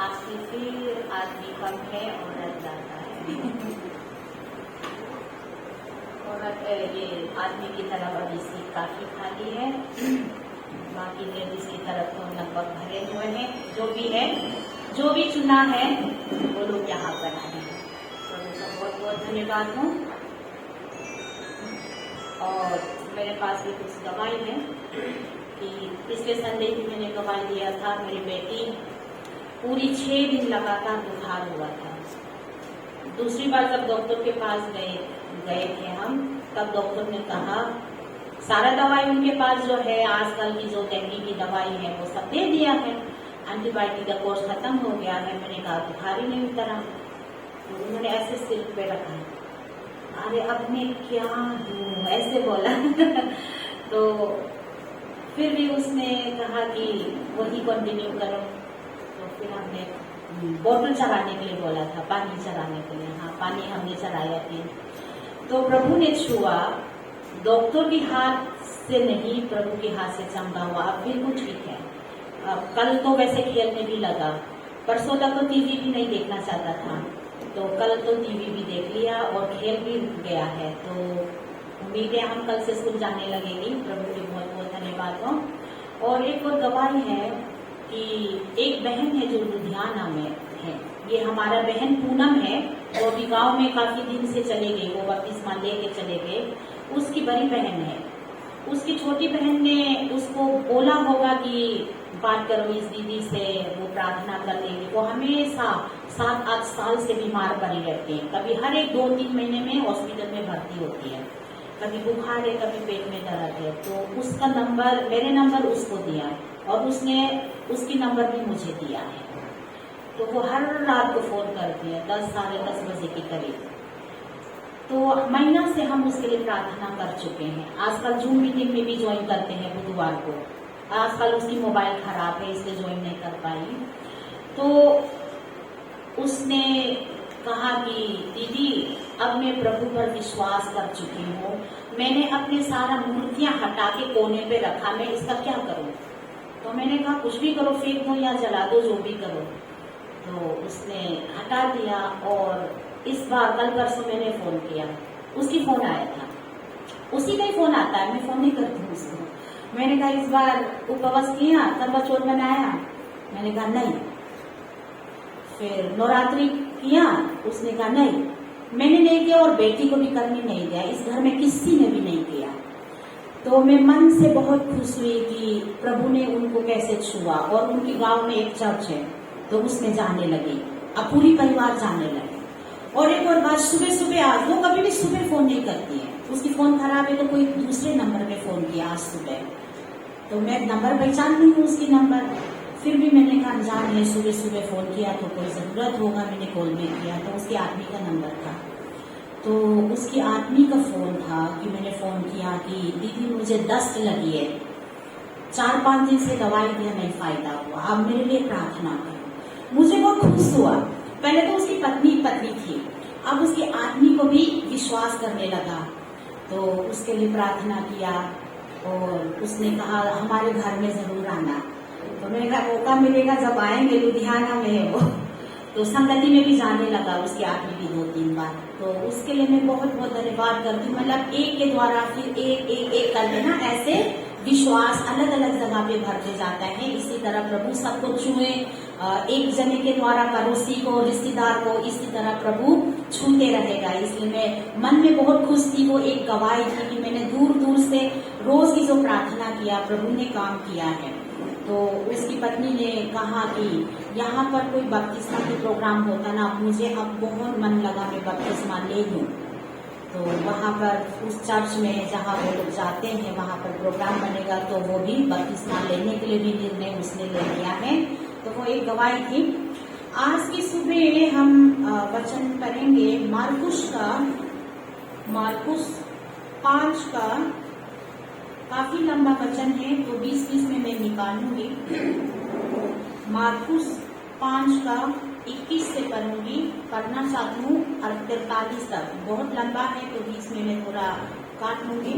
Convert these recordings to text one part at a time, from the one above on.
आज से फिर आदमी कम है, औरत ज्यादा है। औरत ये आदमी की तरफ अभी सीट काफी खाली है, बाकी लेडीज की तरफ तो लगभग भरे हुए हैं। जो भी है, जो भी चुना है वो लोग यहाँ पर आए हैं, तो उनका बहुत बहुत धन्यवाद हूँ। और मेरे पास भी कुछ दवाई है कि पिछले संडे भी मैंने दवाई दिया था। मेरी बेटी पूरी 6 दिन लगातार बुखार हुआ था। दूसरी बार जब डॉक्टर के पास गए थे हम, तब डॉक्टर ने कहा सारा दवाई उनके पास जो है आजकल की जो डेंगू की दवाई है वो सब दे दिया है, एंटीबायोटिक का कोर्स खत्म हो गया है। मैंने कहा बुखार ही नहीं उतरा, तो उन्होंने ऐसे सिर पे रखा, अरे अब मैं क्या दूं, ऐसे बोला। तो फिर भी उसने कहा कि वही कंटिन्यू करो। तो फिर हमने बोतल चढ़ाने के लिए बोला था, पानी चढ़ाने के लिए। हाँ, पानी हमने चढ़ाया थी। तो प्रभु ने छुआ, डॉक्टर के हाथ से नहीं, प्रभु के हाथ से चमका हुआ। अब बिल्कुल ठीक है। अब कल तो वैसे खेलने भी लगा, परसों तक तो टीवी भी नहीं देखना चाहता था, तो कल तो टीवी भी देख लिया और खेल भी गया है। तो उम्मीद है हम कल से स्कूल जाने लगेगी। प्रभु के बहुत बहुत धन्यवाद हो। और एक और गवाही है कि एक बहन है जो लुधियाना में है, ये हमारा बहन पूनम है, वो भी गांव में काफी दिन से चले गई, वो बपतिस्मा लेके चले गए। उसकी बड़ी बहन है, उसकी छोटी बहन ने उसको बोला होगा कि बात करो इस दीदी से, वो प्रार्थना कर लेगी। वो हमेशा 7-8 साल से बीमार पड़ी रहती है, कभी हर एक 2-3 महीने में हॉस्पिटल में भर्ती होती है, कभी बुखार है, कभी पेट में दर्द है। तो उसका नंबर, मेरे नंबर उसको दिया और उसने उसकी नंबर भी मुझे दिया है। तो वो हर रात को फोन करती है 10 साढ़े 10 बजे के करीब। तो महीना से हम उसके लिए प्रार्थना कर चुके हैं। आजकल जूम मीटिंग में भी ज्वाइन करते हैं बुधवार को। आजकल उसकी मोबाइल खराब है इसलिए ज्वाइन नहीं कर पाई। तो उसने कहा कि दीदी अब मैं प्रभु पर विश्वास कर चुकी हूँ, मैंने अपने सारा मूर्तियां हटा के कोने पे रखा, मैं इसका क्या करूँ? तो मैंने कहा कुछ भी करो, फेंक दो या जला दो, जो भी करो। तो उसने हटा दिया। और इस बार कल परसों मैंने फोन किया, उसकी फोन आया था, उसी का ही फोन आता है, मैं फोन नहीं करती हूँ उसको। मैंने कहा इस बार उपवास किया, करवा चौथ बनाया? मैंने कहा नहीं। फिर नवरात्रि किया? उसने कहा नहीं, मैंने नहीं किया और बेटी को भी करने नहीं दिया, इस घर में किसी ने भी नहीं किया। तो मैं मन से बहुत खुश हुई कि प्रभु ने उनको कैसे छुआ। और उनके गांव में एक चर्च है, तो उसमें जाने लगी, अब पूरी परिवार जाने लगे। और एक और बात, सुबह सुबह आज वो कभी भी सुबह फोन नहीं करती है, उसकी फोन खराब है तो कोई दूसरे नंबर पे फोन किया आज सुबह। तो मैं नंबर पहचान नहीं हूँ उसकी नंबर, फिर भी मैंने कहा अनजान है, सुबह सुबह फोन किया तो कोई जरूरत होगा, मैंने कॉल में किया तो उसके आदमी का नंबर था। तो उसकी आदमी का फोन था कि मैंने फोन किया कि दीदी मुझे दस्त लगी है, 4-5 दिन से दवाई दिया नहीं फायदा हुआ, अब मेरे लिए प्रार्थना करो। मुझे बहुत खुश हुआ। पहले तो उसकी पत्नी थी, अब उसके आदमी को भी विश्वास करने लगा, तो उसके लिए प्रार्थना किया। और उसने कहा हमारे घर में जरूर आना। तो मैंने कहा मौका मिलेगा जब आएंगे, लुधियाना में है वो। तो संगति में भी जाने लगा उसके आदमी भी 2-3 बार। तो उसके लिए मैं बहुत बहुत धन्यवाद करती हूँ। मतलब एक के द्वारा फिर एक करके ना ऐसे विश्वास अलग अलग जगह पे भरते जाता है। इसी तरह प्रभु सबको छुए, एक जने के द्वारा पड़ोसी को, रिश्तेदार को, इसी तरह प्रभु छूते रहेगा। इसलिए मैं मन में बहुत खुश थी। वो एक गवाही थी कि मैंने दूर दूर से रोज की जो प्रार्थना किया, प्रभु ने काम किया है। तो उसकी पत्नी ने कहा कि यहाँ पर कोई बपतिस्मा के प्रोग्राम होता ना, मुझे अब बहुत मन लगा मैं बपतिस्मा ले लूं। तो वहाँ पर उस चर्च में जहाँ वो लोग जाते हैं वहाँ पर प्रोग्राम बनेगा, तो वो भी बपतिस्मा लेने के लिए भी निर्णय उसने ले लिया है। तो वो एक गवाही थी। आज की सुबह हम वचन पढ़ेंगे मार्कुस 5 का, काफी लंबा वचन है तो 20-20 में मैं निकालूंगी। मार्कुस 5 का 21 से पढ़ूंगी, पढ़ना चाहती हूँ 43 तक। बहुत लंबा है तो 20 में मैं थोड़ा काट लूंगी।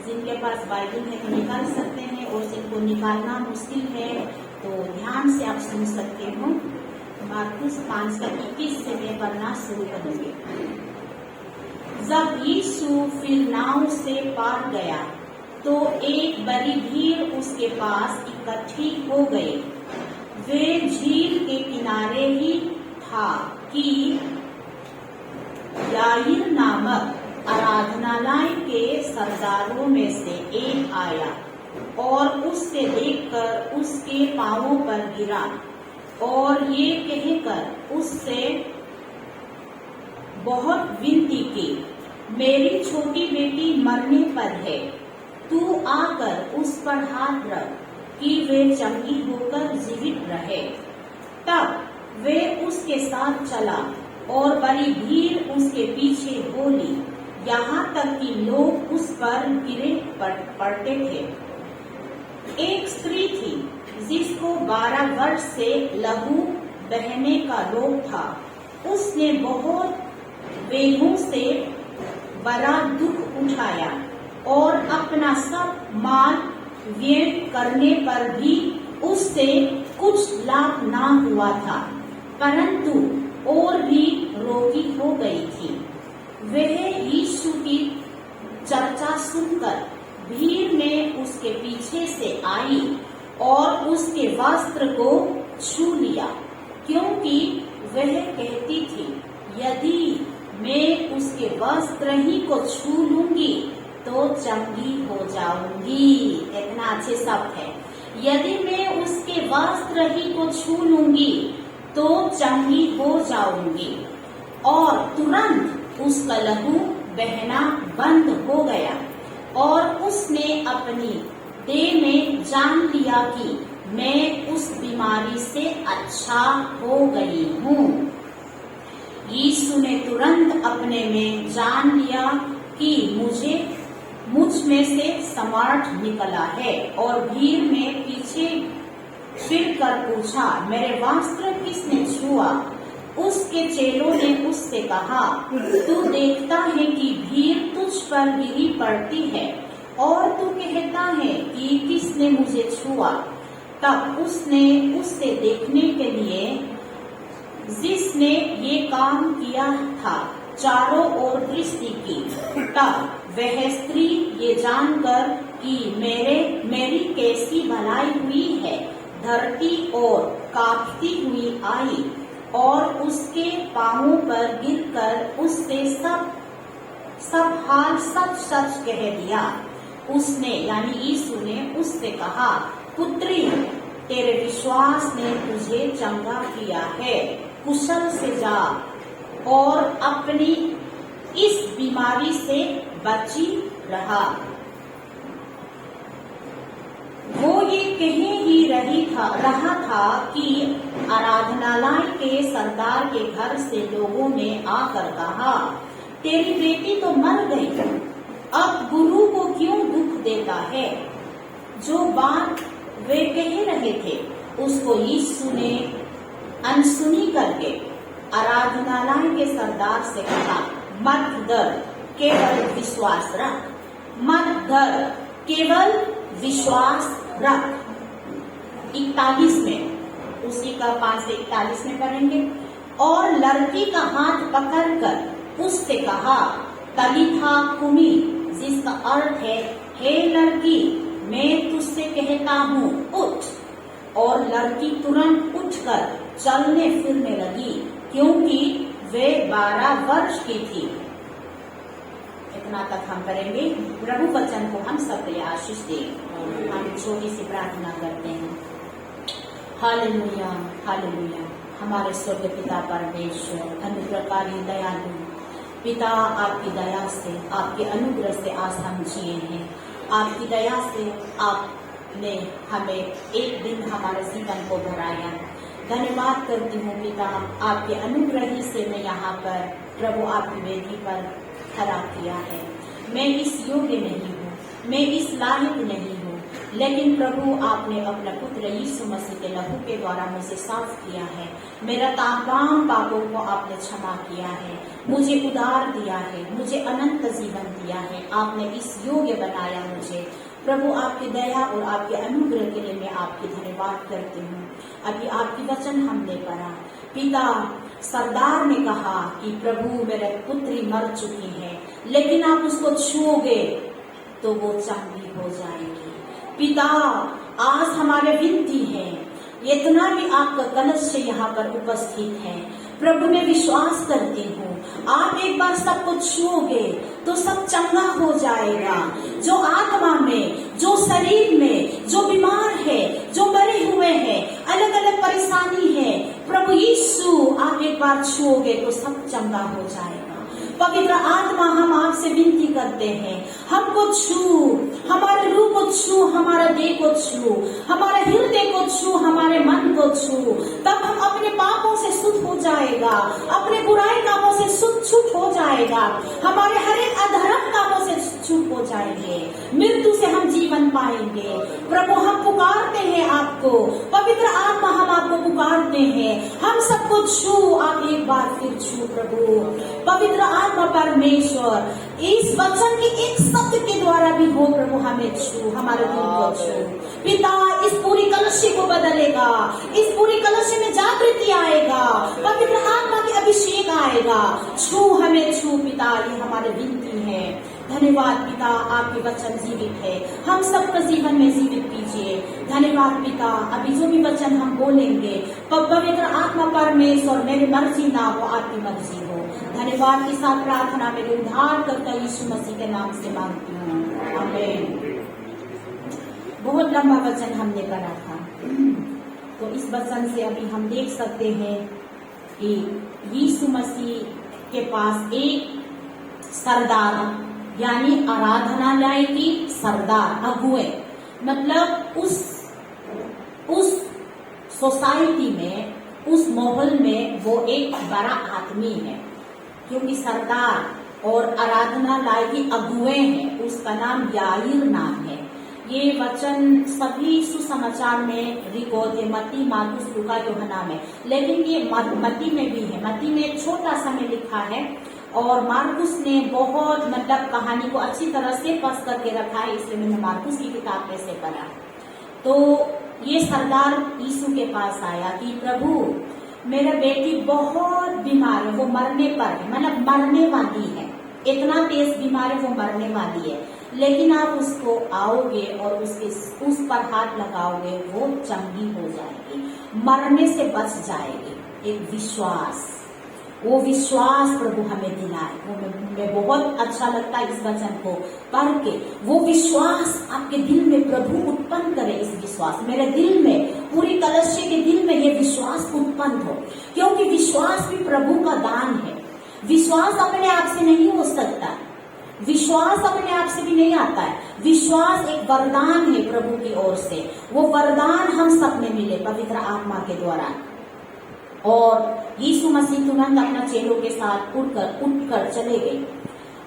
जिनके पास बाइबल है तो निकाल सकते हैं, और जिनको निकालना मुश्किल है तो ध्यान से आप सुन सकते हो। मार्कुस 5:21 से मैं पढ़ना शुरू करूंगी। जब यीशु फिर नाव से पार गया तो एक बड़ी भीड़ उसके पास इकट्ठी हो गई। वे झील के किनारे ही था कि याईर नामक आराधनालय के सरदारों में से एक आया और उससे देखकर उसके पांवों पर गिरा और ये कहकर उससे बहुत विनती की, मेरी छोटी बेटी मरने पर है, तू आकर उस पर हाथ रख कि वे चंगी होकर जीवित रहे। तब वे उसके साथ चला और बड़ी भीड़ उसके पीछे हो ली, यहाँ तक कि लोग उस पर गिरे पड़ते थे। एक स्त्री थी जिसको 12 वर्ष से लहू बहने का रोग था। उसने बहुत वेगों से बड़ा दुख उठाया और अपना सब माल व्यय करने पर भी उससे कुछ लाभ ना हुआ था, परंतु और भी रोगी हो गई थी। वह यीशु की चर्चा सुनकर भीड़ में उसके पीछे से आई और उसके वस्त्र को छू लिया, क्योंकि वह कहती थी, यदि मैं उसके वस्त्र ही को छू लूंगी तो चंगी हो जाऊंगी। इतना अच्छे शब्द है, यदि मैं उसके वस्त्र ही को छू लूंगी तो चंगी हो जाऊंगी। और तुरंत उसका लहू बहना बंद हो गया और उसने अपनी देह में जान लिया कि मैं उस बीमारी से अच्छा हो गई हूँ। यीशु ने तुरंत अपने में जान लिया कि मुझ में से सामर्थ निकला है और भीड़ में पीछे फिर कर पूछा, मेरे वस्त्र किसने छुआ? उसके चेलों ने उससे कहा, तू देखता है कि भीड़ तुझ पर गिरी पड़ती है और तू कहता है कि किसने मुझे छुआ? तब उसने उससे देखने के लिए जिसने ये काम किया था चारों ओर दृष्टि की। तब वह स्त्री ये जानकर कि मेरी कैसी भलाई हुई है, धरती और कांपती हुई आई और उसके पांवों पर गिरकर उससे सब हाल सच कह दिया। उसने यानी यीशु ने उससे कहा, पुत्री, तेरे विश्वास ने तुझे चंगा किया है, कुशल से जा और अपनी इस बीमारी से बची रहा। वो ये कहे ही रहा था कि आराधनालय के सरदार के घर से लोगों ने आकर कहा, तेरी बेटी तो मर गई, अब गुरु को क्यों दुख देता है? जो बात वे कह रहे थे उसको यीशु ने अनसुनी करके आराधनालय के सरदार से कहा, मत डर, केवल विश्वास रख। मत डर, केवल विश्वास रख। 41 में, उसी का 5 से 41 में पढ़ेंगे। और लड़की का हाथ पकड़कर उससे कहा, तलीथा कुमी, जिसका अर्थ है, हे लड़की, मैं तुझसे कहता हूँ, उठ। और लड़की तुरंत उठकर चलने फिरने लगी, क्योंकि वे 12 वर्ष की थी। इतना तक हम करेंगे। प्रभु वचन को हम सब आशीष दें। हम छोटी सी प्रार्थना करते हैं। Hallelujah, hallelujah. हमारे स्वर्ग पिता परमेश्वर, अनुग्रहकारी दयालु पिता, आपकी दया से, आपके अनुग्रह से आज हम जिए हैं। आपकी दया से आपने हमें एक दिन हमारे जीवन को भराया। धन्यवाद करती हूँ पिता, आपके अनुग्रह ही से मैं यहाँ पर प्रभु आपकी वेदी पर खड़ा किया है। मैं इस योग्य नहीं हूँ, मैं इस लायक नहीं हूँ, लेकिन प्रभु आपने अपना पुत्र यीशु मसीह के लहू के द्वारा मुझे साफ किया है। मेरा तमाम पापों को आपने क्षमा किया है, मुझे उद्धार दिया है, मुझे अनंत जीवन दिया है। आपने इस योग्य बनाया मुझे प्रभु आपकी दया और आपके अनुग्रह के लिए मैं आपकी धन्यवाद करती हूँ। अभी आपकी वचन हमने पढ़ा, पिता सरदार ने कहा कि प्रभु मेरे पुत्री मर चुकी है, लेकिन आप उसको छूओगे तो वो चंगी हो जाएगी। पिता आज हमारे विनती है, इतना भी आपका कलश यहाँ पर उपस्थित है, प्रभु मैं विश्वास करती हूँ आप एक बार सबको छूओगे तो सब चंगा हो जाएगा। जो आत्मा में, जो शरीर में, जो बीमार है, जो मरे हुए हैं, अलग अलग परेशानी है, प्रभु यीशु आप एक बार छूओगे तो सब चंगा हो जाएगा। पवित्र आत्मा हम आपसे विनती करते हैं, हमको छू, हमारे रूह को छू, हमारा देह को छू, हमारे हृदय को छू, हमारे मन को छू, तब हम अपने पापों से शुद्ध हो जाएगा, अपने बुराई कामों से छूट हो जाएगा, हमारे हर एक अधर्म कामों से छूट हो जाएंगे, मृत्यु से हम जीवन पाएंगे। प्रभु हम पुकारते हैं आपको, पवित्र आत्मा हम आपको पुकारते हैं, हम सबको छू, आप एक बार फिर छू प्रभु। पवित्र आत्मा परमेश्वर इस वचन के एक शब्द के द्वारा भी हो प्रभु, हमें छू, हमारे दिल को छू। पिता इस पूरी कलशी को बदलेगा, इस पूरी कलशी में जागृति आएगा, पवित्र आत्मा की अभिषेक आएगा, छू हमें छू पिता, ये हमारे विनती है। धन्यवाद पिता, आपके वचन जीवित है, हम सबका जीवन में जीवित कीजिए। धन्यवाद पिता, अभी जो भी वचन हम बोलेंगे पवित्र आत्मा परमेश्वर मेरी मर्जी ना हो, आपकी मर्जी हो। धन्यवाद के साथ प्रार्थना मेरे उद्धारकर्ता यीशु मसीह के नाम से मांगती हूँ, आमीन। बहुत लंबा वचन हमने पढ़ा था, तो इस वचन से अभी हम देख सकते हैं कि यीशु मसीह के पास एक सरदार यानी आराधनालय की सरदार अगुए, मतलब उस सोसाइटी में, उस माहौल में वो एक बड़ा आदमी है, क्योंकि सरदार और आराधनालय की अगुए हैं, उसका नाम याईर नाम है। ये वचन सभी सुसमाचार में रिकॉर्ड है, मत्ती, मार्कुस, लूका, यूहन्ना में, लेकिन ये मत्ती में भी है। मत्ती में छोटा सा में लिखा है और मार्कुस ने बहुत मतलब कहानी को अच्छी तरह से पस करके रखा है, इसलिए मैंने मार्कुस की किताब में से पढ़ा। तो ये सरदार यीशु के पास आया कि प्रभु मेरा बेटी बहुत बीमार है, वो मरने पर है, मतलब मरने वाली है, इतना तेज बीमार है वो मरने वाली है, लेकिन आप उसको आओगे और उस पर हाथ लगाओगे वो चंगी हो जाएगी, मरने से बच जाएगी। एक विश्वास, वो विश्वास प्रभु हमें दिलाए, वो मैं बहुत अच्छा लगता है इस वचन को पढ़ के। वो विश्वास आपके दिल में प्रभु उत्पन्न करे, इस विश्वास मेरे दिल में, पूरी कलश के दिल में ये विश्वास उत्पन्न हो, क्योंकि विश्वास भी प्रभु का दान है। विश्वास अपने आप से नहीं हो सकता, विश्वास अपने आप से भी नहीं आता है, विश्वास एक वरदान है प्रभु की ओर से। वो वरदान हम सब में मिले पवित्र आत्मा के द्वारा। और यीशु मसीह तुरंत अपना चेलों के साथ उठकर चले गए,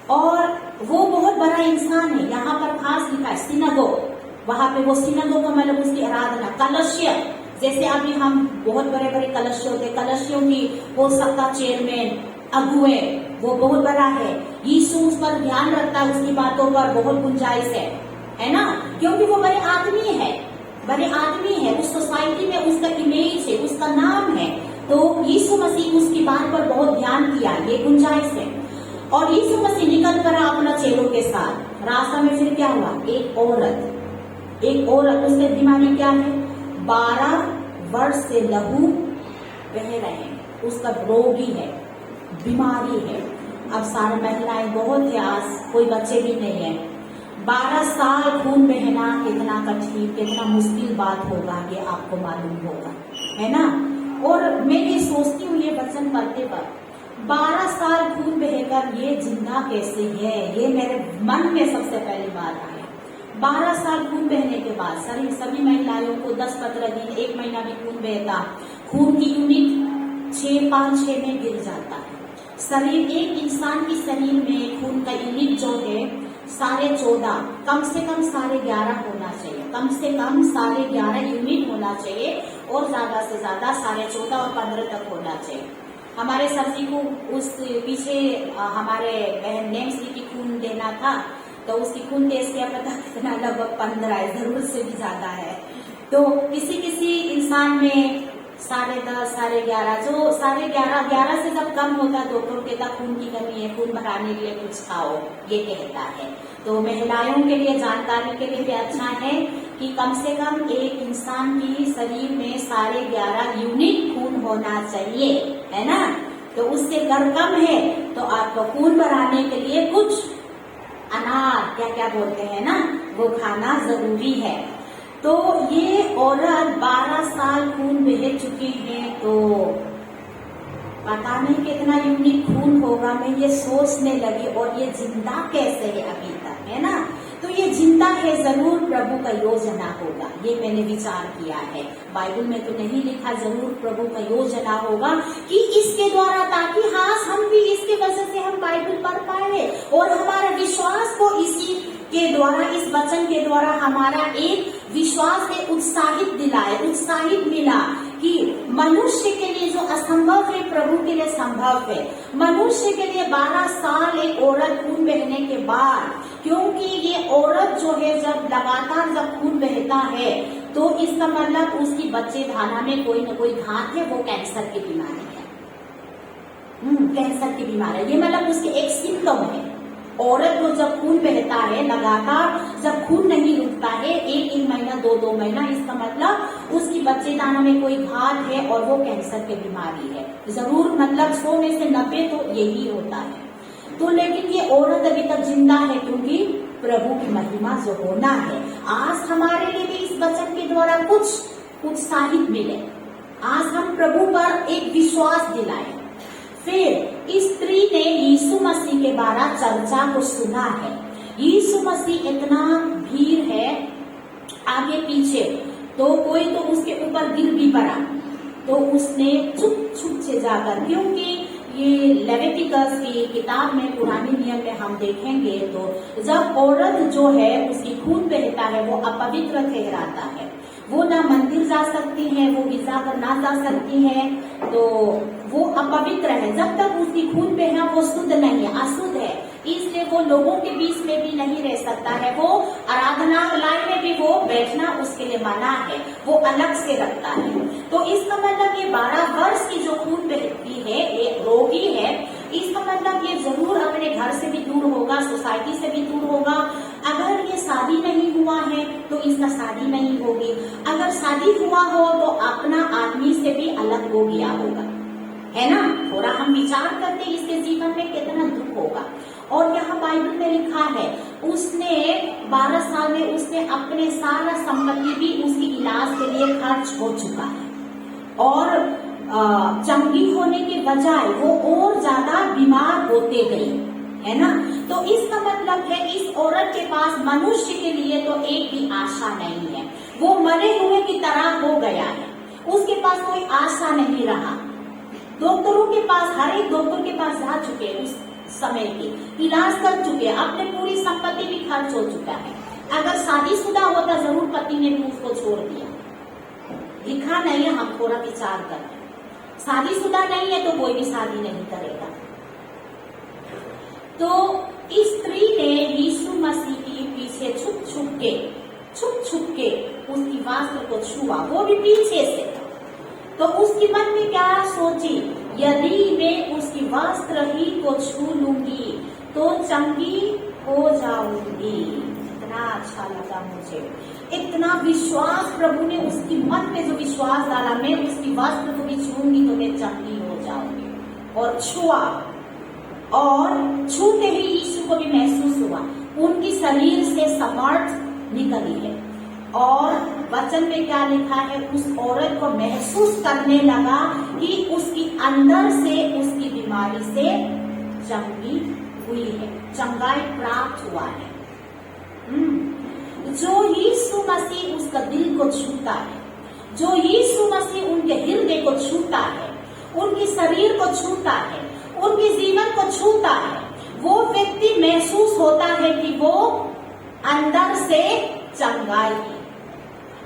और वो बहुत बड़ा इंसान है। यहाँ पर खास लिखा है सिनागोग, वहां पे वो सिनागोग का मतलब उसकी आराधना, कलश्य, जैसे अभी हम बहुत बड़े बड़े कलश्य होते, कलश्यों की हो सकता चेयरमैन, अगुए, वो बहुत बड़ा है। यीशु उस पर ध्यान रखता है, उसकी बातों पर बहुत गुंजाइश है ना, क्योंकि वो बड़े आदमी है, उस सोसाइटी में उसका इमेज है, उसका नाम है, तो यीशु मसीह उसकी बात पर बहुत ध्यान दिया, ये गुंजाइश है। और यीशु मसीह निकल कर अपना चेलों के साथ, रास्ता में फिर क्या हुआ, एक औरत, उसके बीमारी क्या है, 12 वर्ष से लहू बह रहे हैं, उसका रोगी है, बीमारी है। अब सारी महिलाएं बहुत है, आज कोई बच्चे भी नहीं है, 12 साल खून बहना कितना कठिन, कितना मुश्किल बात होगा, ये आपको मालूम होगा, है ना। और मैं ये सोचती हूँ ये वचन पढ़ते वक्त, 12 साल खून बहकर ये जिंदा कैसे है, ये मेरे मन में सबसे पहली बात आया। 12 साल खून बहने के बाद सभी महिलाओं को 10-15 दिन, 1 महीना भी खून बहता, खून की यूनिट 6-5-6 में गिर जाता है। शरीर, एक इंसान की शरीर में खून का यूनिट जो है 14.5, कम से कम 11.5 होना चाहिए, कम से कम 11.5 यूनिट होना चाहिए, और ज्यादा से ज्यादा 14.5 और 15 तक होना चाहिए। हमारे सर जी को उस पीछे हमारे बहन नेम्स जी की खून देना था, तो उसकी खून टेस्ट क्या पता कितना, लगभग 15 है, जरूरत से भी ज्यादा है। तो किसी किसी इंसान में 10.5, 11.5, जो 11.5 से जब कम होता है डॉक्टर कहता खून की कमी है, खून बढ़ाने के लिए कुछ खाओ, ये कहता है। तो महिलाओं के लिए जानकारी के लिए भी अच्छा है कि कम से कम एक इंसान की शरीर में 11.5 यूनिट खून होना चाहिए, है ना। तो उससे अगर कम है तो आपको खून बढ़ाने के लिए कुछ अनार, क्या क्या बोलते हैं ना, वो खाना जरूरी है। तो ये औरत 12 साल खून बह चुकी है, तो पता नहीं कितना यूनिट खून होगा, मैं ये सोचने लगी। और ये जिंदा कैसे है अभी तक, है ना। तो ये जिंदा है, जरूर प्रभु का योजना होगा, ये मैंने विचार किया है। बाइबल में तो नहीं लिखा, जरूर प्रभु का योजना होगा कि इसके द्वारा, ताकि हाँ हम भी इसके वजह से हम बाइबल पढ़ पाए और हमारा विश्वास को इसी के द्वारा, इस वचन के द्वारा हमारा एक विश्वास में उत्साहित दिलाए, उत्साहित मिला कि मनुष्य के लिए जो असंभव है प्रभु के लिए संभव है। मनुष्य के लिए 12 साल एक औरत खून बहने के बाद, क्योंकि ये औरत जो है जब लगातार जब खून बहता है तो इसका मतलब उसकी बच्चे धाना में कोई न कोई घात है, वो कैंसर की बीमारी है। कैंसर की बीमारी है, ये मतलब उसके एक सिम्टम है। औरत को जब खून बहता है लगातार, जब खून नहीं रुकता है 1 महीना 2 महीना, इसका मतलब उसकी बच्चेदानों में कोई घात है और वो कैंसर की बीमारी है। जरूर मतलब 100 में से 90 तो यही होता है। तो लेकिन ये औरत अभी तक जिंदा है क्योंकि प्रभु की महिमा जो होना है। आज हमारे लिए भी इस वचन के द्वारा कुछ उत्साहित मिले, आज हम प्रभु पर एक विश्वास दिलाए। फिर इस स्त्री ने यीशु मसीह के बारे चर्चा को सुना है। यीशु मसीह इतना भीड़ है आगे पीछे, तो कोई तो उसके ऊपर गिर भी पड़ा, तो उसने चुप से जाकर, क्योंकि ये लेविटिकस की किताब में पुराने नियम में हम देखेंगे तो जब औरत जो है उसकी खून बहता है वो अपवित्र ठहराता है, वो ना मंदिर जा सकती है, वो गिरजा घर ना जा सकती है, तो वो अपवित्र है। जब तक उसकी खून बहना वो शुद्ध नहीं है, अशुद्ध है, इसलिए वो लोगों के बीच में भी नहीं रह सकता है। वो आराधनालय में भी वो बैठना उसके लिए मना है, वो अलग से रखता है। तो इसका मतलब ये 12 वर्ष की जो खून बहती है, ये रोगी है, इसका मतलब ये जरूर अपने घर से भी दूर होगा, सोसाइटी से भी दूर होगा। अगर ये शादी नहीं हुआ है तो इसका शादी नहीं होगी, अगर शादी हुआ हो तो अपना आदमी से भी अलग हो गया होगा, है ना। थोड़ा हम विचार करते इसके जीवन में कितना दुख होगा। और यहाँ बाइबल में लिखा है उसने 12 साल में उसने अपने सारा संपत्ति भी उसकी इलाज के लिए खर्च हो चुका है, और चंगी होने के बजाय वो और ज्यादा बीमार होते गई, है ना। तो इसका मतलब है इस औरत के पास मनुष्य के लिए तो एक भी आशा नहीं है, वो मरे हुए की तरह हो गया है, उसके पास कोई आशा नहीं रहा। डॉक्टरों के पास, हर एक डॉक्टर के पास जा चुके हैं, उस समय की इलाज कर चुके हैं, अपने पूरी संपत्ति भी खर्च हो चुका है। अगर शादीशुदा होता जरूर पति ने भी उसको छोड़ दिया, लिखा नहीं है, हम थोड़ा विचार करते। शादीशुदा नहीं है तो कोई भी शादी नहीं करेगा। तो इस स्त्री ने यीशु मसीह के पीछे छुप छुप के उसकी वस्त्र को छुआ, वो भी पीछे से। तो उसकी मन में क्या सोची, यदि मैं उसकी वस्त्र ही को छू लूंगी तो चंगी हो जाऊंगी। इतना अच्छा लगा मुझे, इतना विश्वास प्रभु ने उसकी मन में जो विश्वास डाला, मैं उसकी वस्त्र को भी छूंगी तो मैं चंगी हो जाऊंगी। और छुआ, और छूते ही यीशु को भी महसूस हुआ उनकी शरीर से समर्थ निकली है। और वचन में क्या लिखा है, उस औरत को महसूस करने लगा कि उसकी अंदर से उसकी बीमारी से चंगी हुई है, चंगाई प्राप्त हुआ है। जो यीशु मसीह उसका दिल को छूता है, जो यीशु मसीह उनके हृदय को छूता है, उनके शरीर को छूता है, उनके जीवन को छूता है, वो व्यक्ति महसूस होता है कि वो अंदर से चंगाई है।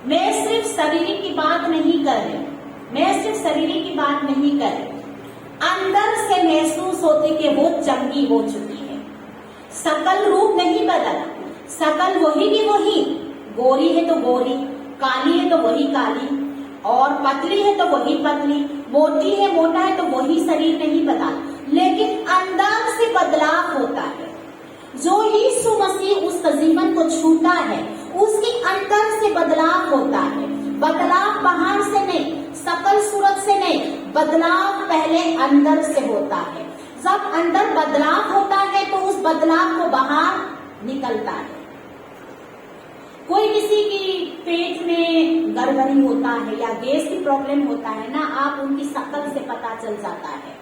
मैं सिर्फ शरीर की बात नहीं कर रही, मैं सिर्फ शरीर की बात नहीं कर रही, अंदर से महसूस होती कि वो चंगी हो चुकी है। सकल रूप नहीं बदला, सकल वही की वही, गोरी है तो गोरी, काली है तो वही काली, और पतली है तो वही पतली, मोटी है मोटा है तो वही शरीर नहीं बदला, लेकिन अंदर से बदलाव होता है। जो यीशु मसीह उसका जीवन को छूता है, उसके अंदर से बदलाव होता है। बदलाव बाहर से नहीं, सकल सूरत से नहीं, बदलाव पहले अंदर से होता है। जब अंदर बदलाव होता है तो उस बदलाव को बाहर निकलता है। कोई किसी की पेट में गड़बड़ी होता है या गैस की प्रॉब्लम होता है ना, आप उनकी शकल से पता चल जाता है,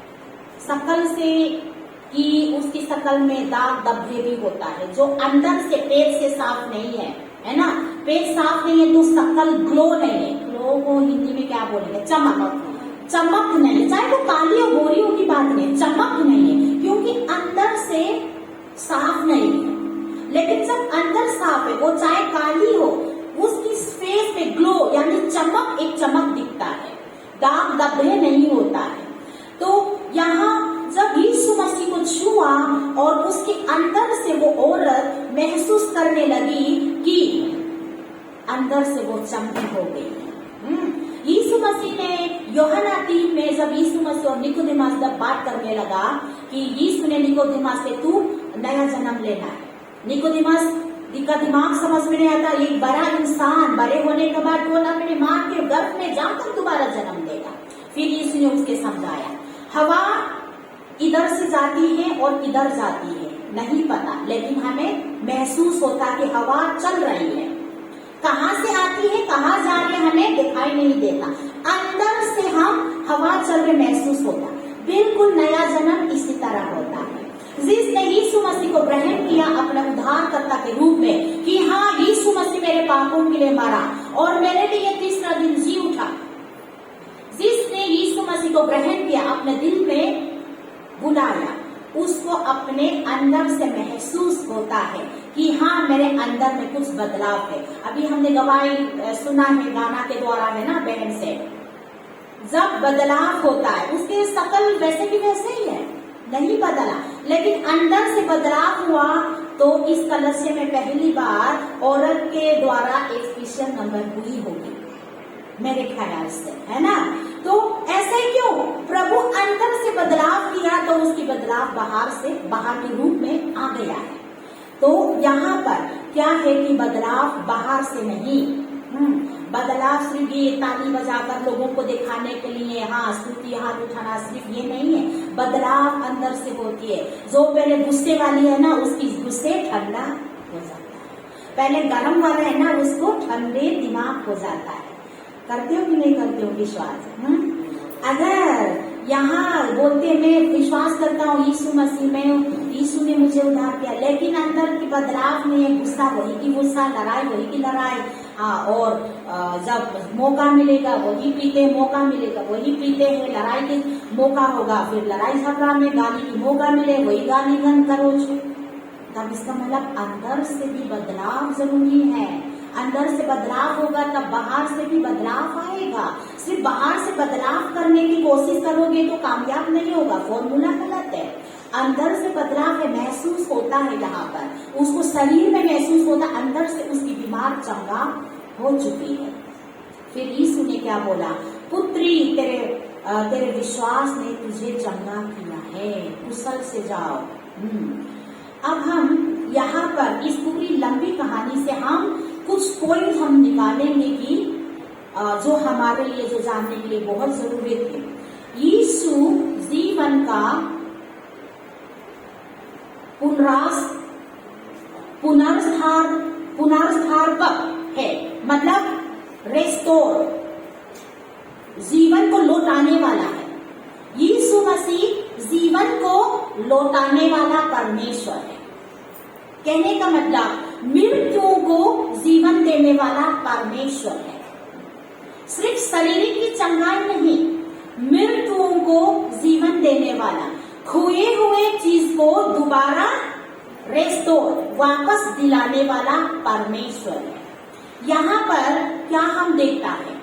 शकल से कि उसकी शकल में दाग धब्बे भी होता है, जो अंदर से पेट से साफ नहीं है ना, पेट साफ नहीं है तो शकल ग्लो नहीं है। ग्लो को हिंदी में क्या बोलेंगे? चमक, चमक नहीं है। चाहे वो काली और गोरी की बात नहीं, चमक नहीं है, क्योंकि अंदर से साफ नहीं है। लेकिन जब अंदर साफ है, वो चाहे काली हो, उसकी फेस पे ग्लो यानी चमक, एक चमक दिखता है, दाग धब्बे नहीं होता है। तो यहाँ जब यीशु मसीह को छुआ और उसके अंदर से वो औरत महसूस करने लगी कि अंदर से वो चमकी हो गई। यीशु मसीह ने यूहन्ना 3 में जब यीशु मसीह और निकोदेमस जब बात करने लगा कि यीशु ने निकोदेमस से तू नया जन्म लेना है। निकोदेमस का दिमाग समझ में नहीं आता, एक बड़ा इंसान बड़े होने के बाद वो अपने मां के गर्भ में जाकर दोबारा जन्म देगा। फिर यीशु ने उसके समझाया, हवा इधर से जाती है और इधर जाती है, नहीं पता, लेकिन हमें महसूस होता कि हवा चल रही है। कहाँ से आती है कहाँ जा रही है हमें दिखाई नहीं देता, अंदर से हम हवा चल रहे महसूस होता। बिल्कुल नया जन्म इसी तरह होता है। जिसने यीशु मसीह को ग्रहण किया अपना उद्धारकर्ता के रूप में कि हाँ यीशु मसीह मेरे पापों के लिए मरा और मेरे लिए तीसरा दिन जी उठा, जिसने यीशु मसीह को ग्रहण किया अपने दिल में बुलाया, उसको अपने अंदर से महसूस होता है कि हाँ मेरे अंदर में कुछ बदलाव है। अभी हमने गवाही सुना है गाना के द्वारा, है ना बहन से, जब बदलाव होता है उसके शकल वैसे की वैसे ही है, नहीं बदला, लेकिन अंदर से बदलाव हुआ। तो इस कलश में पहली बार औरत के द्वारा एक स्पेशल नंबर हुई होगी मेरे ख्याल से, है ना। तो ऐसे क्यों? प्रभु अंदर से बदलाव किया तो उसकी बदलाव बाहर के रूप में आ गया है। तो यहाँ पर क्या है कि बदलाव बाहर से नहीं, बदलाव सिर्फ ये ताली बजाकर लोगों को दिखाने के लिए, हाँ स्तुति हाथ उठाना, सिर्फ ये नहीं है। बदलाव अंदर से होती है। जो पहले गुस्से वाली है ना, उसकी गुस्से ठंडा हो जाता है। पहले गर्म वाला है ना, उसको ठंडे दिमाग हो जाता है। करते हो कि नहीं करते हो विश्वास? अगर यहाँ बोलते मैं विश्वास करता हूँ यीशु मसीह में, यीशु ने मुझे उद्धार किया, लेकिन अंदर की बदलाव में है, गुस्सा वही की गुस्सा, लड़ाई वही की लड़ाई, और जब मौका मिलेगा वही पीते, मौका मिलेगा वही पीते हैं, लड़ाई की मौका होगा फिर लड़ाई झगड़ा में, गाली की मौका मिले वही गाली गन करो। तब इसका मतलब अंदर से भी बदलाव जरूरी है। अंदर से बदलाव होगा तब बाहर से भी बदलाव आएगा। सिर्फ बाहर से बदलाव करने की कोशिश करोगे तो कामयाब नहीं होगा, फॉर्मूला गलत है। अंदर से बदलाव है, महसूस होता है, यहाँ पर उसको शरीर में महसूस होता, अंदर से उसकी बीमार चंगा हो चुकी है। फिर यीशु ने क्या बोला? पुत्री तेरे विश्वास ने तुझे चंगा किया है, कुशल से जाओ। अब हम यहाँ पर इस पूरी लंबी कहानी से हम कुछ पॉइंट हम निकालेंगे कि जो हमारे लिए, जो जानने के लिए बहुत जरूरी थे। यीशु जीवन का पुनरुद्धारक है, मतलब रेस्टोर, जीवन को लौटाने वाला है। यीशु मसीह जीवन को लौटाने वाला परमेश्वर है। कहने का मतलब मृत्युओं को जीवन देने वाला परमेश्वर है। सिर्फ शारीरिक की चंगाई नहीं, मृत्युओं को जीवन देने वाला, खोए हुए चीज को दोबारा रेस्टोर, वापस दिलाने वाला परमेश्वर है। यहाँ पर क्या हम देखता है?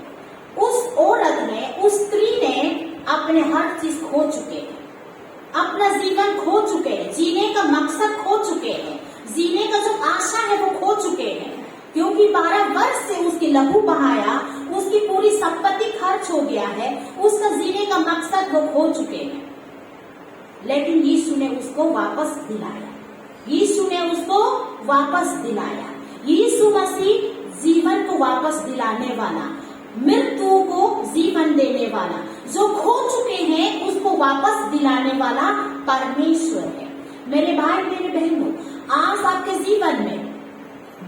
उस औरत ने, उस स्त्री ने अपने हर चीज खो चुके हैं, अब अपना जीवन खो चुके हैं, जीने का मकसद खो चुके हैं, जीने का जो आशा है वो खो चुके हैं, क्योंकि 12 वर्ष से उसकी लहू बहाया, उसकी पूरी संपत्ति खर्च हो गया है, उसका जीने का मकसद वो खो चुके हैं। लेकिन यीशु ने उसको वापस दिलाया, यीशु ने उसको वापस दिलाया। यीशु मसीह जीवन को वापस दिलाने वाला, मृत्यु को जीवन देने वाला, जो खो चुके हैं उसको वापस दिलाने वाला परमेश्वर है। मेरे भाई मेरे बहनों, आज आपके जीवन में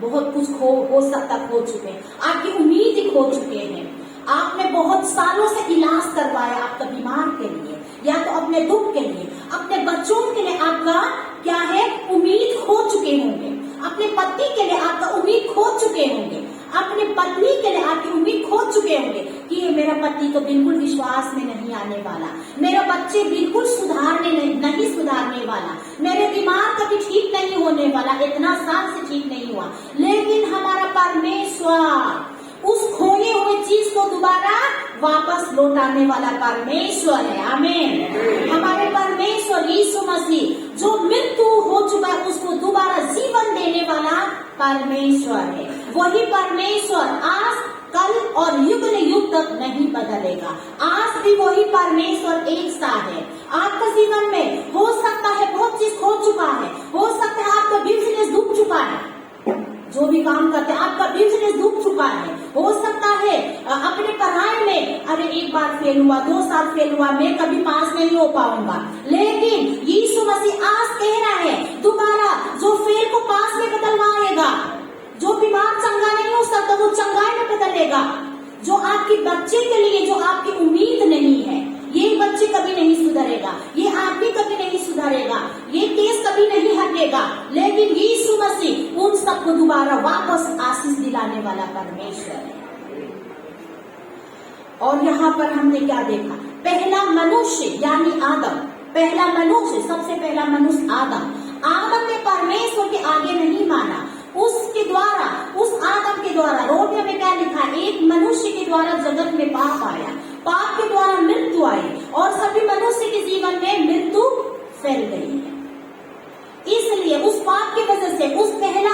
बहुत कुछ हो सकता खो चुके हैं, आपकी उम्मीद खो चुके हैं, आपने बहुत सालों से इलाज करवाया आपका बीमार के लिए, या तो अपने दुख के लिए, अपने बच्चों के लिए आपका क्या है उम्मीद खो चुके होंगे, अपने पति के लिए आपका उम्मीद खो चुके होंगे, अपने पत्नी के लिए आपकी उम्मीद खो चुके होंगे कि ये मेरा पति तो बिल्कुल विश्वास में नहीं आने वाला, मेरा बच्चे बिल्कुल नहीं सुधारने वाला, मेरे बीमार कभी ठीक नहीं होने वाला, इतना साल से ठीक नहीं हुआ। लेकिन हमारा परमेश्वर उस खोए हुए चीज को दोबारा वापस लौटाने वाला परमेश्वर है। आमीन। हमारे परमेश्वर यीशु मसीह जो मृत्यु हो चुका है उसको दोबारा जीवन देने वाला परमेश्वर है। वही परमेश्वर आज कल और युग ने युग तक नहीं बदलेगा। आज भी वही परमेश्वर एक सा है। आपका जीवन में हो सकता है बहुत चीज खो चुका है, हो सकता है आपका बिजनेस डूब चुका है, जो भी काम करते हैं आपका बिजनेस डूब चुका है, हो सकता है अपने पढ़ाई में अरे एक बार फेल हुआ, 2 साल फेल हुआ, मैं कभी पास नहीं हो पाऊंगा। लेकिन यीशु मसीह आज कह रहा है दोबारा जो फेल को पास में बदलवाएगा, जो बीमार चंगा नहीं हो सकता वो चंगाई में बदलेगा, जो आपके बच्चे के लिए जो आपकी उम्मीद नहीं है, ये बच्चे कभी नहीं सुधरेगा, ये आदमी कभी नहीं सुधरेगा, ये केस कभी नहीं हटेगा, लेकिन यीशु मसीह उन सबको दोबारा वापस आशीष दिलाने वाला परमेश्वर है। और यहाँ पर हमने क्या देखा, पहला मनुष्य यानी आदम, पहला मनुष्य, सबसे पहला मनुष्य आदम ने परमेश्वर के आगे नहीं माना, उसके द्वारा, उस आदम के द्वारा, रोमियो में क्या लिखा है, एक मनुष्य के द्वारा जगत में पाप आया, पाप के द्वारा मृत्यु आई और सभी मनुष्य के जीवन में मृत्यु फैल गई है। इसलिए उस पाप की वजह से उस पहला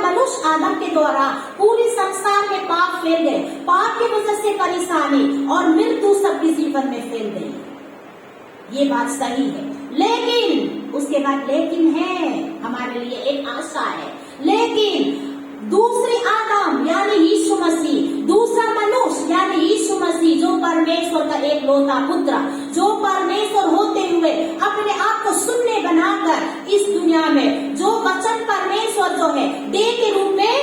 मनुष्य आदम के द्वारा पूरे संसार में पाप फैल गए, पाप की वजह से परेशानी और मृत्यु सबके जीवन में फैल गई। ये बात सही है, लेकिन उसके बाद लेकिन है, हमारे लिए एक आशा है। लेकिन दूसरे आदम यानी यीशु मसीह, दूसरा मनुष्य यानी यीशु मसीह, जो परमेश्वर का एक लौता पुत्र, जो परमेश्वर होते हुए अपने आप को शून्य बनाकर इस दुनिया में जो वचन परमेश्वर जो है देह के रूप में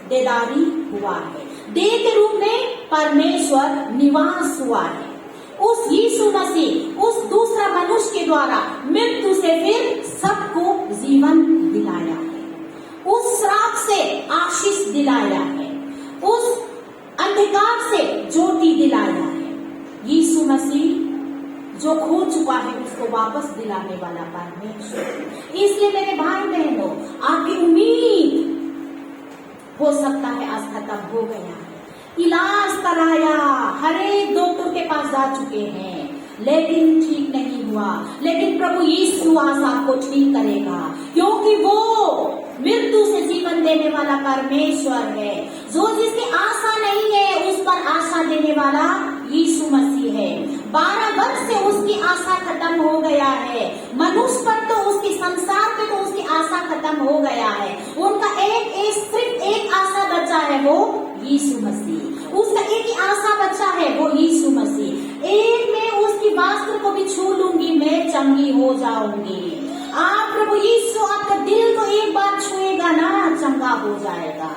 देदारी हुआ है, देह के रूप में परमेश्वर निवास हुआ है। उस यीशु मसीह, उस दूसरा मनुष्य के द्वारा मृत्यु से फिर सबको जीवन दिलाया है, उस श्राप से आशीष दिलाया है, उस अंधकार से ज्योति दिलाया है। यीशु मसीह जो खो चुका है उसको वापस दिलाने वाला परमेश्वर। इसलिए मेरे भाई बहनों, आपकी उम्मीद हो सकता है आज खत्म हो गया है, इलाज कराया, हर एक डॉक्टर के पास जा चुके हैं, लेकिन ठीक नहीं हुआ, लेकिन प्रभु यीशु आज आपको ठीक करेगा, क्योंकि वो मृत्यु से जीवन देने वाला परमेश्वर है। जो जिसकी आशा नहीं है उस पर आशा देने वाला यीशु मसीह है। 12 वर्ष से उसकी आशा खत्म हो गया है, मनुष्य पर तो उसकी, संसार पे तो उसकी आशा खत्म हो गया है। उनका सिर्फ एक आशा बचा है, वो यीशु मसीह। उसका एक ही आशा बचा है, वो यीशु मसीह। एक में उसकी वस्त्र को भी छू लूंगी, मैं चंगी हो जाऊंगी। आप प्रभु यीशु आपका दिल को एक बार छुएगा ना, चंगा हो जाएगा।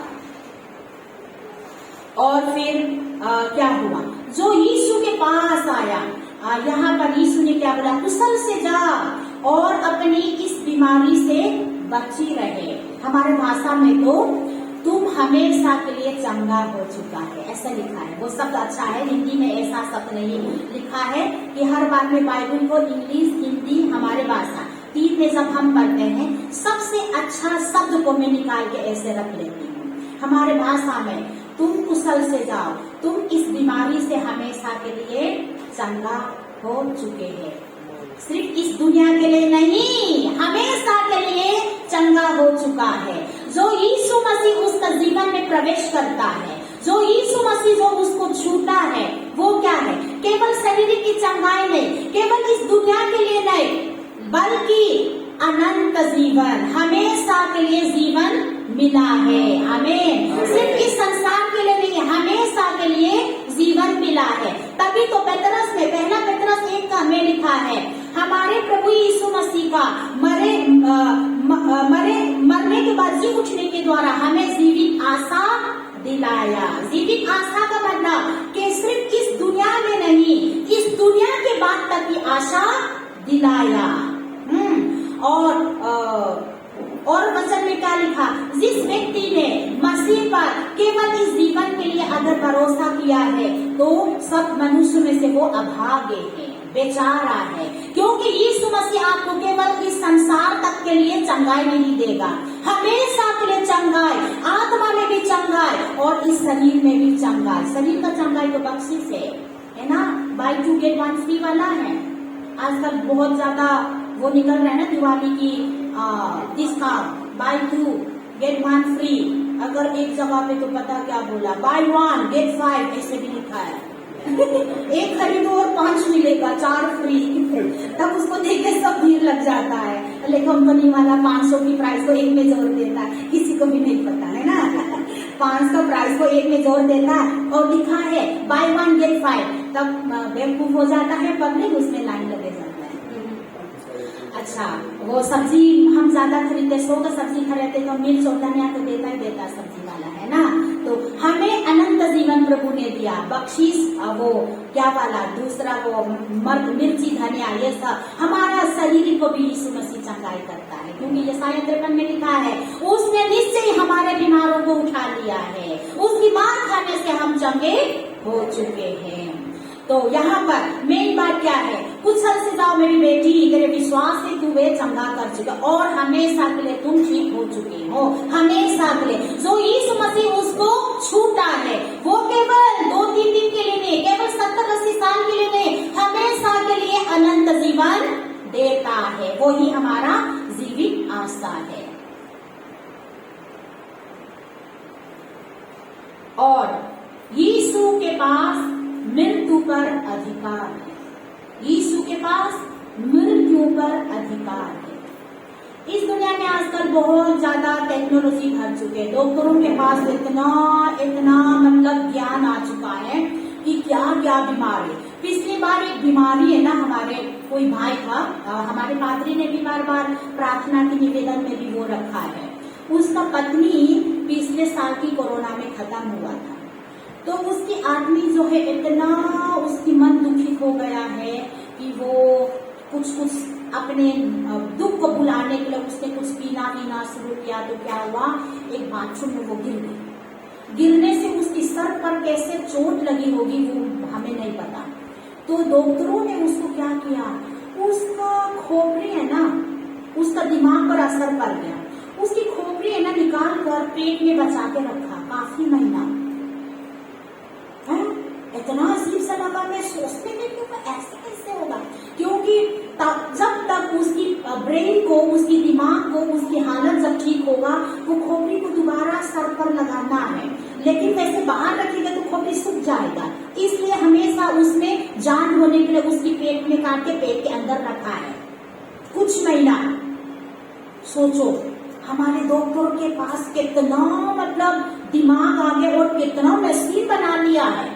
और फिर क्या हुआ, जो यीशु के पास आया, यहाँ पर यीशु ने क्या बोला, कुशल से जा और अपनी इस बीमारी से बची रहे। हमारे भाषा में तो तुम हमेशा के लिए चंगा हो चुका है, ऐसा लिखा है। वो शब्द अच्छा है, हिंदी में ऐसा शब्द नहीं लिखा है कि हर बार में बाइबल को इंग्लिश, हिंदी, हमारे भाषा तीन में जब हम पढ़ते हैं, सबसे अच्छा शब्द को मैं निकाल के ऐसे रख लेती हूँ। हमारे भाषा में तुम कुशल से जाओ, तुम इस बीमारी से हमेशा के लिए चंगा हो चुके हैं। सिर्फ इस दुनिया के लिए नहीं, हमेशा के लिए चंगा हो चुका है। जो यीशु मसीह उसका जीवन में प्रवेश करता है, जो यीशु मसीह जो उसको छूता है, वो क्या है? केवल शरीर की चंगाई नहीं, केवल इस दुनिया के लिए नहीं, बल्कि अनंत जीवन, हमेशा के लिए जीवन मिला है हमें। सिर्फ इस संसार के लिए नहीं, हमेशा के लिए जीवन मिला है। तभी तो पतरस में, पहला पतरस 1 का में लिखा है, हमारे प्रभु यीशु मसीह का मरने के बाद जी उठने के द्वारा हमें जीवित आशा दिलाया। जीवित आशा का मतलब कि सिर्फ इस दुनिया में नहीं, इस दुनिया के बाद तक की आशा दिलाया। और वचन में क्या लिखा? जिस व्यक्ति ने मसीह पर केवल इस जीवन के लिए अगर भरोसा किया है तो सब मनुष्य में से वो अभागे है, बेचारा है, क्योंकि यीशु मसीह आपको केवल इस संसार तक के लिए चंगाई नहीं देगा, हमेशा के लिए चंगाई, आत्मा में भी चंगाई और इस शरीर में भी चंगाई। शरीर का चंगाई तो बख्शिश है ना, बाय 2 get 1 फ्री वाला है। आजकल बहुत ज्यादा वो निकल रहा है ना दिवाली की डिस्काउंट, बाय 2 get 1 फ्री। अगर एक जगह पे तो पता क्या बोला, बाय 1 get 5 ऐसे भी लिखा है। एक खरीदो और 5 मिलेगा, 4 फ्री। तब उसको देख के सब भीड़ लग जाता है, लेकिन कंपनी वाला 500 की प्राइस को 1 में जोड़ देता है, किसी को भी नहीं पता है ना। 500 प्राइस को 1 में जोड़ देता है और लिखा है बाय 1 get 5, तब बेवकूफ हो जाता है पब्लिक, उसमें लाइन लगे जाता है। अच्छा, वो सब्जी हम ज्यादा खरीदते, 100 का सब्जी खरीदते तो मिर्च और धनिया तो देता ही देता सब्जी वाला, है ना। तो हमें अनंत जीवन प्रभु ने दिया, बख्शीश वो क्या वाला, दूसरा वो मिर्ची धनिया, ये सब हमारा शरीर को भी यीशु मसीह चंगाई करता है, क्योंकि यशायाह 53 में लिखा है, उसने निश्चय हमारे बीमारों को उठा लिया है, उसकी मार खाने से हम चंगे हो चुके हैं। तो यहाँ पर मेन बात क्या है? कुशल से जाओ मेरी बेटी, तेरे विश्वास से तू वे चंगा कर चुका और हमेशा के लिए तुम ठीक हो चुके हो, हमेशा के लिए। जो यीशु मसीह उसको छूटा है, वो केवल 2-3 दिन के लिए नहीं, केवल 70-80 साल के लिए नहीं, हमेशा के लिए अनंत जीवन देता है। वो ही हमारा जीवित आशा है। और यीशु के पास मृत्यु पर अधिकार है। यीशु के पास मृत्यु पर अधिकार है। इस दुनिया में आजकल बहुत ज्यादा टेक्नोलॉजी भर चुके हैं, डॉक्टरों के पास इतना मतलब ज्ञान आ चुका है कि क्या क्या बीमारी। पिछली बार एक बीमारी है ना, हमारे कोई भाई था, हमारे पादरी ने भी बार बार प्रार्थना की निवेदन में भी वो रखा है, उसका पत्नी पिछले साल की कोरोना में खत्म हुआ था। तो उसकी आदमी जो है इतना उसकी मन दुखी हो गया है कि वो कुछ अपने दुख को भुलाने के लिए उसने कुछ पीना शुरू किया। तो क्या हुआ, एक बाथरूम में वो गिर गई। गिरने से उसकी सर पर कैसे चोट लगी होगी वो हमें नहीं पता। तो डॉक्टरों ने उसको क्या किया, उसका खोपड़ी है ना, उसका दिमाग पर असर पड़ गया, उसकी खोपड़ी है ना निकाल कर पेट में बचा के रखा काफी महीना। इतना अजीब सा लगा, मैं सोचते नहीं कि ऐसे कैसे होगा, क्योंकि जब तक उसकी ब्रेन को, उसकी दिमाग को, उसकी हालत जब ठीक होगा, वो खोपड़ी को दोबारा सर पर लगाना है, लेकिन वैसे बाहर रखेगा तो खोपड़ी सूख जाएगा, इसलिए हमेशा उसमें जान होने के लिए उसकी पेट में काट के पेट के अंदर रखा है कुछ महीना। सोचो हमारे डॉक्टर के पास कितना मतलब दिमाग आ गया और कितना मशीन बना लिया है,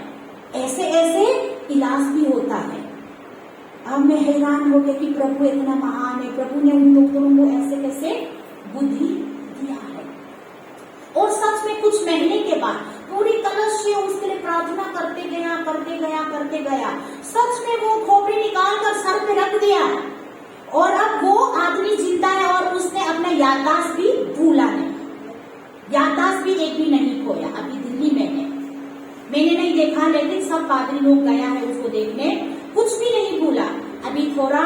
ऐसे ऐसे इलाज भी होता है। अब मैं हैरान हो गया कि प्रभु इतना महान है, प्रभु ने उन डॉक्टरों को ऐसे कैसे बुद्धि दिया है। और सच में कुछ महीने के बाद पूरी कलश से उसके लिए प्रार्थना करते गया, सच में वो खोपड़ी निकाल कर सर पे रख दिया और अब वो आदमी जिंदा है और उसने अपना याददाश्त भी भूला नहीं, याददाश्त भी एक भी नहीं खोया। अभी दिल्ली में है, मैंने नहीं देखा, लेकिन सब पादरी लोग गया है उसको देखने, कुछ भी नहीं भूला। अभी थोड़ा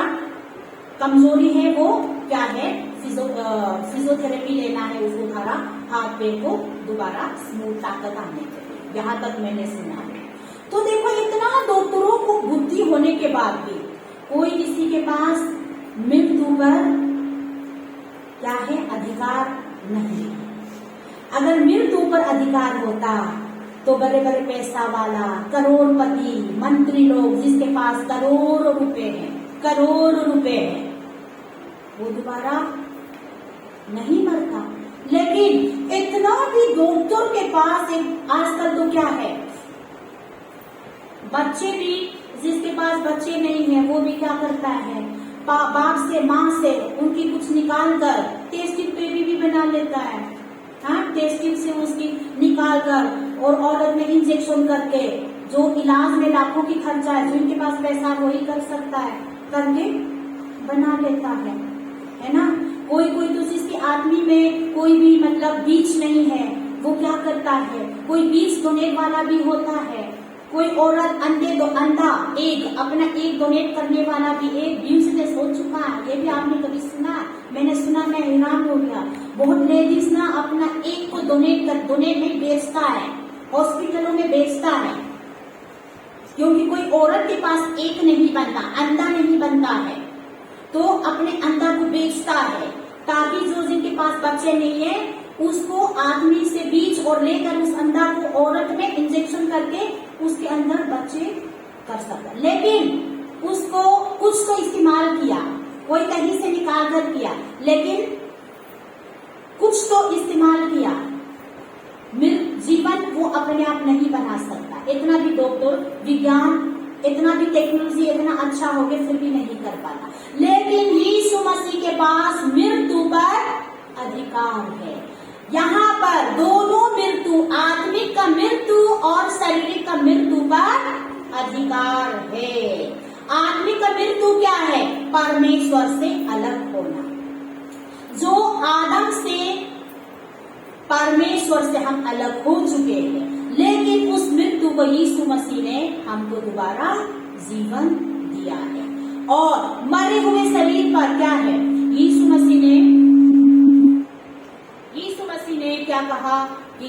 कमजोरी है, वो क्या है, फिजियोथेरेपी लेना है उसको, थोड़ा हाथ पैर को दोबारा स्मूथ ताकत आने के लिए, यहाँ तक मैंने सुना है। तो देखो इतना डॉक्टरों को बुद्धि होने के बाद भी कोई किसी के पास मृत्यु पर क्या है, अधिकार नहीं है। अगर मृत्यु पर अधिकार होता तो बड़े बड़े पैसा वाला, करोड़पति, मंत्री लोग जिसके पास करोड़ों रुपए हैं, वो दोबारा नहीं मरता। लेकिन इतना भी डॉक्टर के पास आजकल तो क्या है, बच्चे भी, जिसके पास बच्चे नहीं है वो भी क्या करता है, बाप से माँ से उनकी कुछ निकाल कर टेस्ट ट्यूब बेबी भी बना लेता है। हाँ, टेस्ट ट्यूब से उसकी निकाल कर और औरत में इंजेक्शन करके, जो इलाज में लाखों की खर्चा है, जिनके पास पैसा वही कर सकता है, करके बना लेता है ना। कोई तो जिसकी आदमी में कोई भी मतलब बीज नहीं है, वो क्या करता है, कोई बीज डोनेट वाला भी होता है। कोई औरत अंधा अपना एक डोनेट करने वाला भी एक बिजनेस हो चुका है। ये भी आपने कभी सुना? मैंने सुना, मैं हैरान हो गया। बहुत लेडीज ना अपना एक को डोनेट में बेचता है, हॉस्पिटलों में बेचता है, क्योंकि कोई औरत के पास एक नहीं बनता, अंधा नहीं बनता है, तो अपने अंधा को बेचता है, ताकि जो जिनके पास बच्चे नहीं है उसको आदमी से बीज और लेकर उस अंधा को औरत में इंजेक्शन करके उसके अंदर बच्चे कर सकता। लेकिन उसको कुछ तो इस्तेमाल किया, कोई कहीं से निकाल कर किया, लेकिन कुछ तो इस्तेमाल किया। जीवन वो अपने आप नहीं बना सकता। इतना भी डॉक्टर, विज्ञान, इतना भी टेक्नोलॉजी इतना अच्छा हो गया फिर भी नहीं कर पाता। लेकिन यीशु मसीह के पास मृत्यु पर अधिकार है। यहाँ पर दोनों मृत्यु, आत्मिक का मृत्यु और शारीरिक का मृत्यु पर अधिकार है। आत्मिक का मृत्यु क्या है? परमेश्वर से अलग होना। जो आदम से, परमेश्वर से हम अलग हो चुके हैं, लेकिन उस मृत्यु को यीशु मसीह ने हमको दोबारा जीवन दिया है। और मरे हुए शरीर पर क्या है, यीशु मसीह ने क्या कहा कि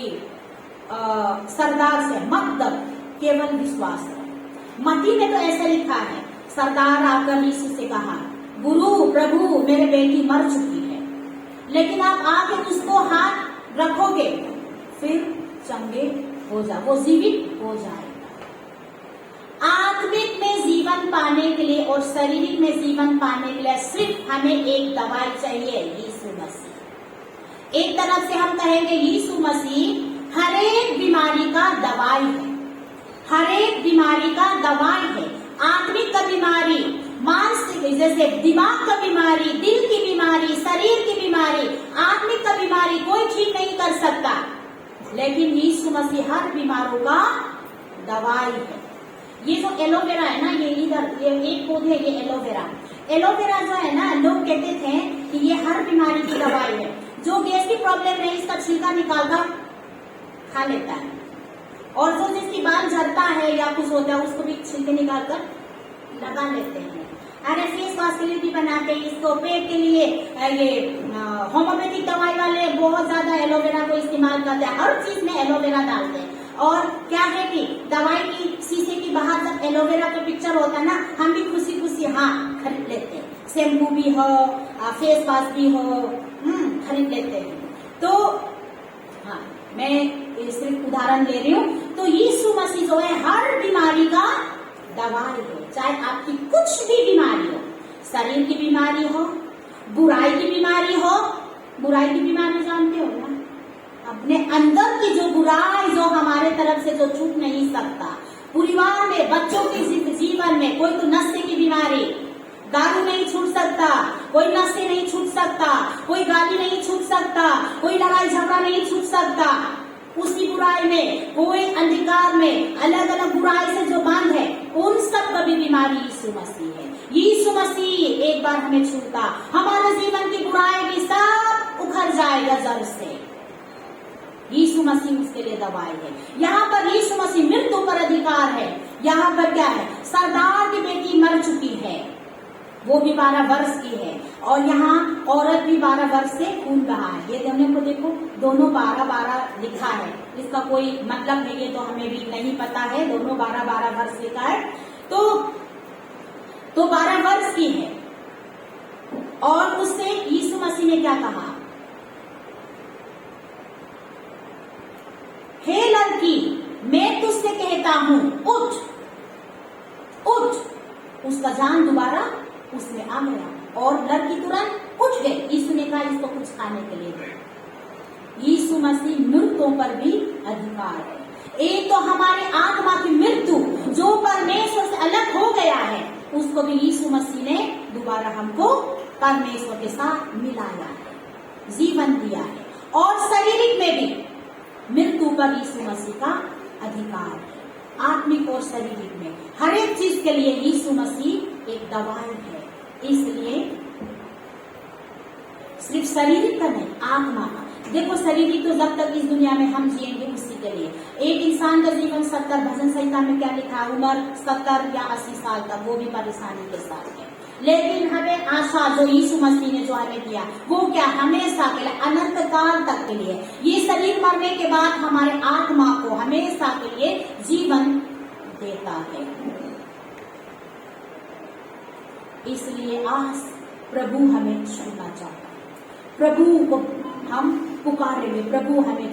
सरदार से मत डर, केवल विश्वास करो। मत्ती में तो ऐसा लिखा है, सरदार आकर यीशु से कहा, गुरु प्रभु मेरे बेटी मर चुकी है, लेकिन आप आके उसको हाथ रखोगे फिर चंगे हो जा, वो जीवित हो जाएगा। आत्मिक में जीवन पाने के लिए और शारीरिक में जीवन पाने के लिए सिर्फ हमें एक दवाई चाहिए, यीशु मसीह। एक तरफ से हम कहेंगे यीशु मसीह हर एक बीमारी का दवाई है, हर एक बीमारी का दवाई है। आत्मिक का बीमारी, मानसिक जैसे दिमाग का बीमारी, दिल की बीमारी, शरीर की बीमारी, आत्मिक का बीमारी कोई ठीक नहीं कर सकता, लेकिन यीशु मसीह हर बीमारों का दवाई है। ये जो एलोवेरा है ना, ये इधर ये एक पौधे, ये एलोवेरा जो है ना, लोग कहते थे कि ये हर बीमारी की दवाई है। जो गैस की प्रॉब्लम है इसका छिलका निकालकर खा लेता है, और जो जिसकी बाल झड़ता है या कुछ होता है उसको भी छिलके निकालकर लगा लेते हैं। अरे फेस वॉश के लिए भी बनाते हैं इसको, पेट के लिए ये होम्योपैथिक दवाई वाले बहुत ज्यादा एलोवेरा को इस्तेमाल करते हैं, हर चीज में एलोवेरा डालते हैं। और क्या है कि दवाई की शीशे की बाहर जब एलोवेरा का पिक्चर होता है ना, हम भी खुशी खुशी खरीद लेते हैं। शैम्पू भी हो, फेस वॉश भी हो, खरीद लेते हैं। तो हाँ, मैं सिर्फ उदाहरण ले रही हूँ। तो यीशु मसीह जो है हर बीमारी का दवाई है, चाहे आपकी कुछ भी बीमारी हो, शरीर की बीमारी हो, बुराई की बीमारी हो। बुराई की बीमारी जानते हो ना, अपने अंदर की जो बुराई जो हमारे तरफ से जो छूट नहीं सकता। परिवार में, बच्चों के जीवन में कोई तो नशे की बीमारी, दारू नहीं छूट सकता, कोई नशे नहीं छूट सकता, कोई गाली नहीं छूट सकता, कोई लड़ाई झगड़ा नहीं छूट सकता। उसी बुराई में, कोई अंधकार में अलग अलग बुराई से जो बंद है, उन सब का भी बीमारी यीशु मसीह है। यीशु मसीह एक बार हमें छूता, हमारे जीवन की बुराई भी सब उखड़ जाएगा जड़ से। यीशु मसीह उसके लिए दवाई है। यहाँ पर यीशु मसीह मृत्यु पर अधिकार है। यहाँ पर क्या है, सरदार की बेटी मर चुकी है, वो भी 12 वर्ष की है, और यहाँ औरत भी 12 वर्ष से खून बहा है। ये दोनों को देखो, दोनों 12-12 लिखा है, इसका कोई मतलब नहीं, ये तो हमें भी नहीं पता है, दोनों 12-12 वर्ष लिखा है। तो तो 12 वर्ष की है। और उससे यीशु मसीह ने क्या कहा, हे लड़की मैं तुझसे कहता हूं उठ उठ। उसका जान दोबारा उसमें आ गया और लड़की तुरंत उठ गई। यीशु ने कहा इसको कुछ खाने के लिए दे। यीशु मसीह मृतों पर भी अधिकार है। एक तो हमारे आत्मा की मृत्यु जो परमेश्वर से अलग हो गया है, उसको भी यीशु मसीह ने दोबारा हमको परमेश्वर के साथ मिलाया है, जीवन दिया है। और शारीरिक में भी मृत्यु पर यीशु मसीह का अधिकार है। आत्मिक और शारीरिक में हर एक चीज के लिए यीशु मसीह एक दवाई है। इसलिए सिर्फ शारीरिक का नहीं, आत्मा का। देखो शारीरिक तो जब तक इस दुनिया में हम जिएंगे उसी के लिए। एक इंसान का जीवन 70, भजन संहिता में क्या लिखा है, उम्र 70 या 80 साल तक, वो भी परेशानी के साथ है। लेकिन हमें आशा जो यीशु मसीह ने जो हमें दिया वो क्या, हमेशा के लिए, अनंत काल तक के लिए। ये शरीर मरने के बाद हमारे आत्मा को हमेशा के लिए जीवन देता है। इसलिए आज प्रभु हमें छूना चाहता है। प्रभु को हम पुकारेंगे, प्रभु हमें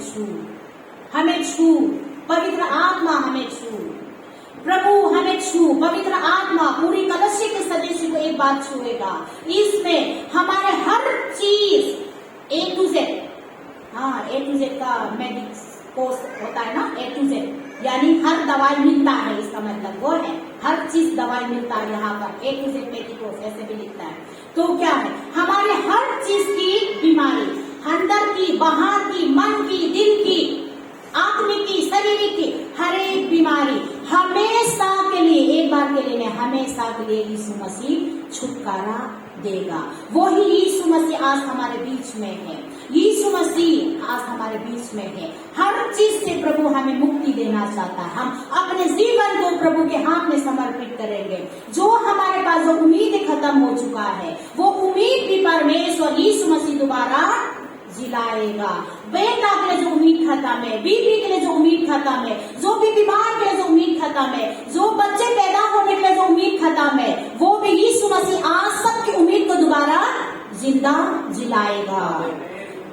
छू, पवित्र आत्मा हमें छू, प्रभु हमें छू। पवित्र आत्मा पूरी कलश के सदस्य को एक बार छुएगा। इसमें हमारे हर चीज A to Z, हाँ A to Z का मेडिक्स कोर्स होता है ना, A to Z, यानी हर दवाई मिलता है, इसका मतलब वो है हर चीज दवाई मिलता है यहाँ पर। A to Z मेडिकोस ऐसे भी लिखता है। तो क्या है, हमारे हर चीज की बीमारी, अंदर की, बाहर की, मन की, दिल की, आत्मिक की, शारीरिक की, हर एक बीमारी हमेशा के लिए, एक बार के लिए नहीं, हमेशा के लिए यीशु मसीह छुटकारा देगा। वही यीशु मसीह आज हमारे बीच में है। यीशु मसीह आज हमारे बीच में है। हर चीज से प्रभु हमें मुक्ति देना चाहता है। हम अपने जीवन को प्रभु के हाथ में समर्पित करेंगे। जो हमारे पास जो उम्मीद खत्म हो चुका है, वो उम्मीद भी परमेश्वर यीशु मसीह दोबारा जिलाएगा। बेटा के लिए जो उम्मीद खत्म है, बीवी के लिए जो उम्मीद खत्म है, जो भी बीमार के लिए जो उम्मीद खत्म है, जो बच्चे पैदा होने के लिए जो उम्मीद खत्म है, वो भी यीशु मसीह आज सबकी उम्मीद को दोबारा जिंदा जिलाएगा।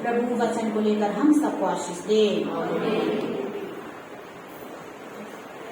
प्रभु वचन को लेकर हम सबको आशीष दे।